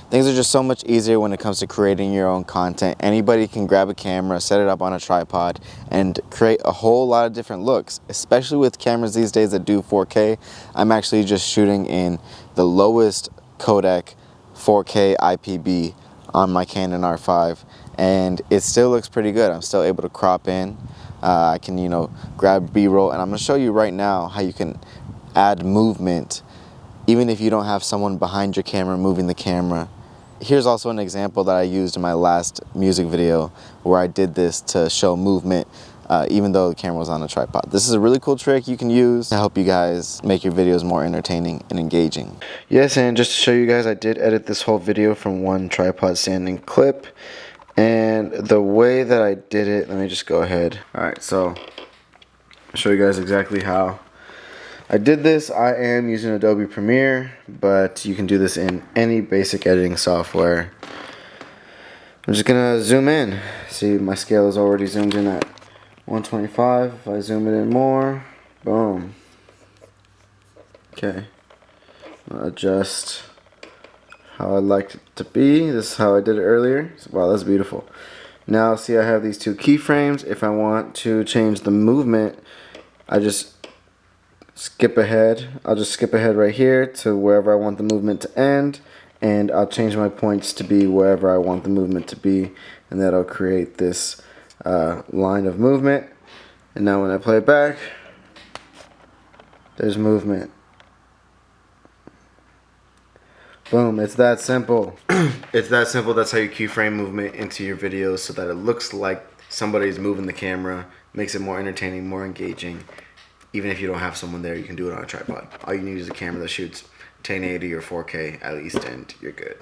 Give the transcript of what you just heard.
Things are just so much easier when it comes to creating your own content. Anybody can grab a camera, set it up on a tripod, and create a whole lot of different looks, especially with cameras these days that do 4K. I'm actually just shooting in the lowest codec 4K IPB on my Canon R5, and it still looks pretty good. I'm still able to crop in. I can, grab B-roll, and I'm gonna show you right now how you can add movement even if you don't have someone behind your camera moving the camera. Here's also an example that I used in my last music video where I did this to show movement even though the camera was on a tripod. This is a really cool trick you can use to help you guys make your videos more entertaining and engaging. Yes, and just to show you guys, I did edit this whole video from one tripod standing clip. And the way that I did it, let me just go ahead. Alright, so I'll show you guys exactly how I did this. I am using Adobe Premiere, but you can do this in any basic editing software. I'm just gonna zoom in. See, my scale is already zoomed in at 125. If I zoom it in more, boom. Okay, I'll adjust how I'd like it to be. This is how I did it earlier. Wow, that's beautiful. Now, see, I have these two keyframes. If I want to change the movement, I just skip ahead. I'll just skip ahead right here to wherever I want the movement to end, and I'll change my points to be wherever I want the movement to be, and that'll create this line of movement. And now when I play it back, there's movement. Boom, it's that simple. It's that simple. That's how you keyframe movement into your videos so that it looks like somebody's moving the camera. Makes it more entertaining, more engaging. Even if you don't have someone there, you can do it on a tripod. All you need is a camera that shoots 1080 or 4K at least, and you're good.